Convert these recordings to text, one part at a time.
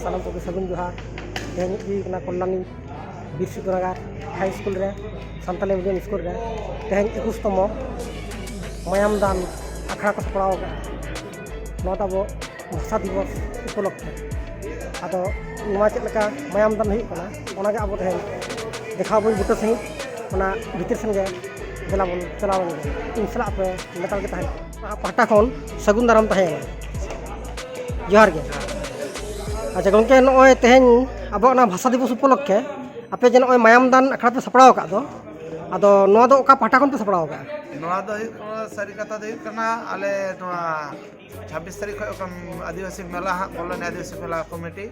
सालाम को सगुन जोहार तेहन कल्याणी बिरसिकनगर हाई स्कूल रे सानताली मीडियम स्कूल रे तेहन 21तम मायाम दान आखड़ा को सपड़ाव अब भाषा दिवस उपलक्षे अदो चेका मायाम दान होना अब तेहन देखा बन बुटा सही भीतर सेन देला बन चला इन सला पे लेताल के तहन पाटा खन सगुन दाराम तहन जोहार गे। अच्छा गंके नॉय तेहन अब भाषा दिवस उपलक्षे आपे जे नॉय मायाम दान आखड़ा पे सपड़ाव का अदो नोआ दो ओका पाटा खन पे सपड़ाव का नोआ दो सारी कथा दो कना आले नोआ 26 तारीख आदिवासी मेला हाँ कल्याणी आदिवासी मेला कमिटी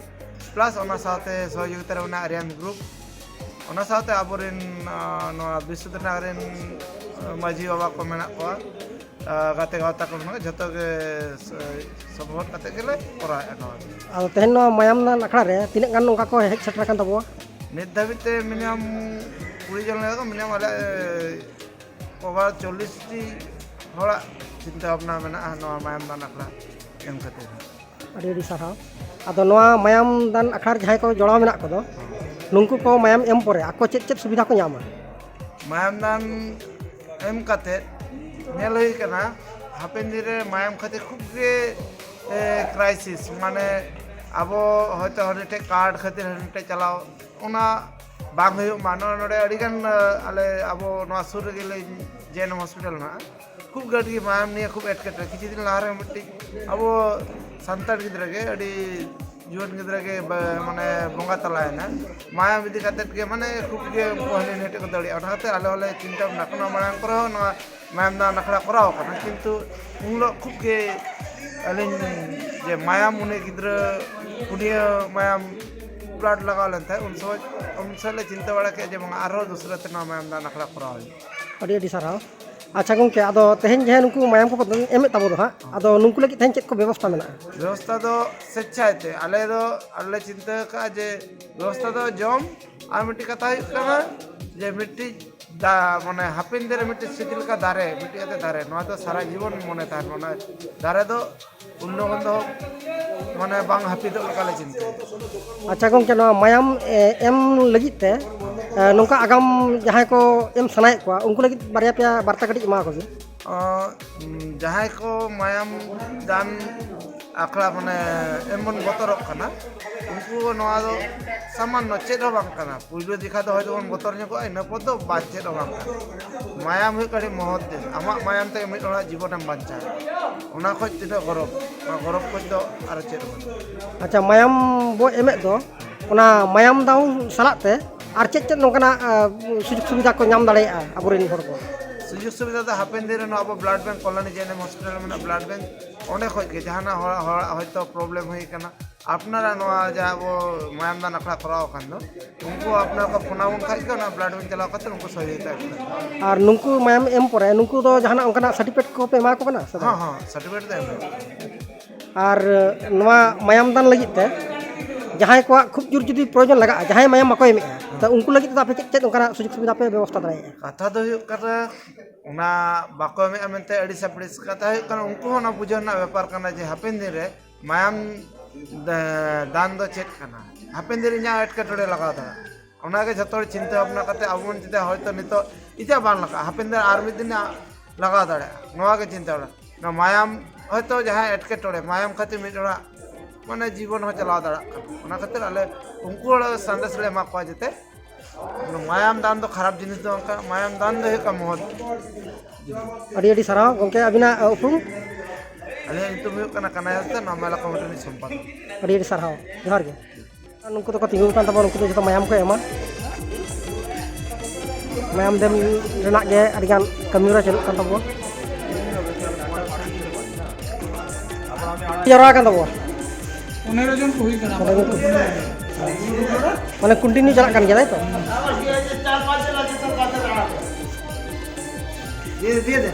प्लस ओना साथे सहयोगिता रे आर्यन ग्रुप ओना साथे आबोरेन नोआ विश्वनगरेन माझी बाबा को मेना को गाते गावता को जतो के सपोर्ट करते गेले करा आ तेहन मायाम दान आखड़ा रे तिने गान नोका को हेज सेटर कान तबो नित धाबिते मिनिमम 20 जन लगा मिनिमम आले ओवर 40 टी हड़ा चिंता भावना मेना नोआ मायाम दान आखड़ा एम खातिर अड़ी साराव अदो नोआ मायाम दान आखड़ा जहां को जोड़ाव मेना को दो नुंकु को मायाम एम परे आको चेत सुविधा को नामा मायाम दान एम काते नेल हुई कना हापेन दिरे मायाम खातिर खूब गे क्राइसिस माने अब हयतो हनिटे कार्ड खातिर हनिटे चलाओ ओना बांग हुई मानो नोडे अडिगान आले अब नोआ सुर रे जेएनएम हॉस्पिटल ना खूब गडी मायाम निये खूब एटकेटे किछि दिन लारे मिट्टी अब संतार गिद्रा गे अडी जुवन गिद्रा गे माने बोंगा तलायना मायाम इदी काते के माने खूब गे हनि नेटे को दड़ी ओना खातिर आले वाले चिंता नाकना मायाम करो नोआ मायाम दान आखड़ा कराव कना किंतु उनलो खूब गे अलिन जे मायाम उन्हें गिद्रा पुनिया मायाम ब्लड लगा लेते उनसे चिंता बड़ा के जब आरो दूसरे ते मायाम दान आखड़ा कराव अड़ी अड़ी साराव। अच्छा गंके अदो तेहन जे नुकु मायाम को एमे तबो दो हा अदो नुकु लगी तेहन चेक को व्यवस्था मेना व्यवस्था दो स्वेच्छाते आले चिंता का जे व्यवस्था दो जम आ मिट्टी कथा कना जे मिट्टी दा माने हापिन दे मिट्टी सिटिल का दारे मिट्टी का दारे नोआ तो सारा जीवन मने था माने दारे दो उन्नगन दो माने बांग हापी दो काले चिंता। अच्छा गंके नोआ मायाम एम लगित ते नोंका आगाम जहां को एम सनाय को उनको लगी बारया पे वार्ता कटी मा को जहां को मायाम दान आखड़ा माने एमन बतरक कना उनको नोआ दो सामान्य चेद बांग कना पुइलो दिखा दो हयतो बतर ने को इन पद दो बाचेद बांग मायाम हुई कड़ी महत दिन आमा मायाम ते मिट हड़ा जीवन एम बांचा ओना खoj तिना गरब खoj दो आर चेद। अच्छा मायाम बो एमे दो ओना मायाम दाव सलाते आर चेद नोकना सुजुग सुविधा को नाम दाड़े आबोरेन हर को सुजुग सुविधा दो हापेन दिन अब blood bank Kalyani JNM hospital में ब्लड बैंक ओने खoj के जहाना हयतो प्रॉब्लम हुई कना अपनारा नोआ जा वो मायाम दान आखड़ा कराव खान दो उनको अपना का फोनाउन खाइ के ना ब्लड बैंक चलाव करते उनको सहयोगिता और नुंकु मायाम एम परे नुंकु दो जहाना उनका सर्टिफिकेट को पे मा को बना हां हां सर्टिफिकेट दे एम और नोआ मायाम दान लगी ते जहां को खूब जोर जुदी प्रयोजन लगा जहां मायाम मको एमे तो उनको लगी तो आपे चेक उनका सुजुग सुविधा पे व्यवस्था दाड़े कथा दो हुई कथा उना बाको एमे मेनते अडी सपड़िस कथा हुई कना उनको ना बुझना व्यापार कना जे हापेन दिन रे मायाम दान दो चेक कना हापेन दिन nya एटकेटोड़े लगा दा ओना के जतो चिंता भावना करते आबन चिंता हयतो नितो इजा बान लगा हापेन दिन आर मिद दिन लगा दाड़े नोआ के चिंता ना मायाम हयतो जहां एटकेटोड़े मायाम खातिर मिडड़ा माने जीवन हो चला दाड़ा ओना खातिर आले उनको संदेश ले मा को जते मायाम दान दो खराब जिनिस दो मायाम दान दो का महत अड़ी अड़ी सारा गंके अबिना उपरुम अले तुम कना कनायते नामाला कमिटी संपादक अड़ी अड़ी सारा जोहार गे नुंकु तो तिंगु कान तबो नुंकु तो जतो मायाम को एमा मायाम देम रेना गे अड़ी गान कमिरा चलु कान तबो जरा कान तबो 15 जन को हुई कना माने कंटिन्यू चला कान गया तो ये दिए दे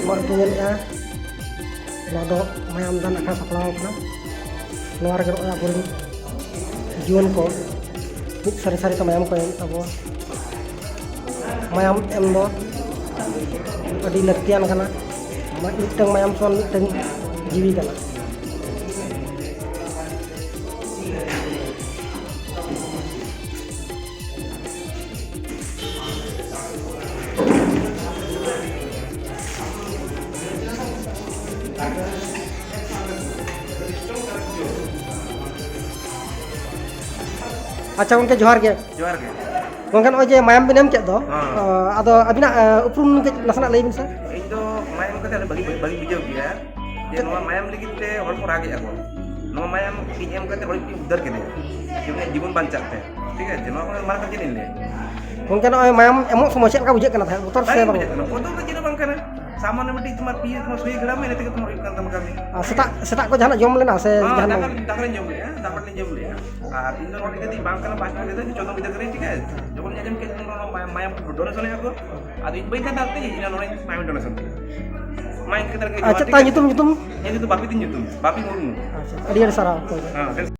ᱱᱚᱣᱟ ᱠᱚ ᱧᱮᱞᱮᱜᱼᱟ ᱱᱚᱣᱟ ᱫᱚ ᱢᱟᱭᱟᱢ ᱫᱟᱱ ᱟᱠᱷᱲᱟ ᱥᱟᱯᱲᱟᱣ ᱠᱟᱱᱟ ᱱᱚᱣᱟ ᱨᱮᱜᱮ ᱱᱚᱜᱼᱚᱭ ᱟᱵᱚᱨᱮᱱ ᱡᱩᱣᱟᱹᱱ ᱠᱚ ᱢᱤᱫ ᱥᱟᱹᱨᱤ ᱥᱟᱹᱨᱤᱛᱮ ᱢᱟᱭᱟᱢ ᱠᱚ ᱮᱢ ᱛᱟᱵᱚᱣᱟ ᱢᱟᱭᱟᱢ ᱮᱢ ᱫᱚ ᱟᱹᱰᱤ ᱞᱟᱹᱠᱛᱤᱭᱟᱱ ᱠᱟᱱᱟ ᱢᱤᱫᱴᱟᱝ ᱢᱟᱭᱟᱢ ᱥᱚᱢᱟᱱ ᱢᱤᱫᱴᱟᱝ ᱡᱤᱣᱤ ᱠᱟᱱᱟ ᱟᱪᱪᱷᱟ ᱜᱚᱝᱠᱮ ᱡᱚᱦᱟᱨ ᱜᱮ ᱡᱚᱦᱟᱨ ᱜᱮ ᱜᱚᱝᱠᱮ ᱱᱚᱜᱼᱚᱭ ᱡᱮ ᱢᱟᱭᱟᱢ ᱵᱤᱱ ᱮᱢ ᱠᱮᱫ ᱫᱚ ᱟᱫᱚ ᱟᱹᱵᱤᱱᱟᱜ ᱩᱯᱨᱩᱢ ᱠᱟᱹᱡ ᱱᱟᱥᱮᱱᱟᱜ ᱞᱟᱹᱭ ᱵᱤᱱ ᱥᱮ ᱤᱧ ᱫᱚ ᱢᱟᱭᱟᱢ ᱠᱟᱛᱮ ᱵᱟᱹᱞᱤᱧ ᱵᱩᱡᱷᱟᱹᱣ ᱜᱮᱭᱟ ᱡᱮ ᱱᱚᱣᱟ ᱢᱟᱭᱟᱢ ᱞᱟᱹᱜᱤᱫ ᱛᱮ ᱦᱚᱲ ᱠᱚ ᱨᱟᱜᱮᱜᱼᱟ ᱠᱚ ᱱᱚᱣᱟ ᱢᱟᱭᱟᱢ ᱤᱧ ᱮᱢ ᱠᱟᱛᱮ ᱦᱚᱲ ᱤᱧ ᱩᱫᱽᱫᱷᱟᱨ ᱠᱮᱫᱮᱭᱟ ᱡᱮ ᱡᱤᱵᱚᱱ ᱵᱟᱧᱪᱟᱜ ᱛᱮ ᱴᱷᱤᱠ আছে ᱱᱚᱣᱟ ᱠᱚ ᱢᱟᱨᱟᱝ ᱠᱟᱛᱮ ᱞᱤᱧ ᱞᱟᱹᱭᱟ ᱜᱚᱝᱠᱮ ᱱᱚᱜᱼᱚᱭ ᱢᱟᱭᱟᱢ ᱮᱢᱚᱜ ᱥᱚᱢᱚᱭ ᱪᱮᱫ ᱞᱮᱠᱟ ᱵᱩᱡᱷᱟᱹᱜ ᱠᱟᱱᱟ ᱛᱟᱦᱮᱸ ᱵᱚᱛᱚᱨ ᱥᱮ ᱵᱟᱝ ᱵᱚᱫᱚᱞ ᱫᱚ ᱪᱮᱫ ᱦᱚᱸ ᱵᱟᱝ ᱠᱟᱱᱟ सामान्य मिट्टी तुम्हार पिए तुम्हार सुई घड़ा में रहते तुम्हार हुई तम कमी सेटा को जहां जम लेना से जहां दाखले जम लिया दाखले जम लिया और इन दोनों के दी बांग करना पांच में देते 14 बजे करें ठीक है जब उन्हें जम के मायम डोनेशन है आपको आज इन बैठा डालते हैं इन लोगों ने मायम डोनेशन मायम के तरह के अच्छा ता युतुम ये तो बापी दिन युतुम बापी मुर्मू अच्छा अड़ी सारा हां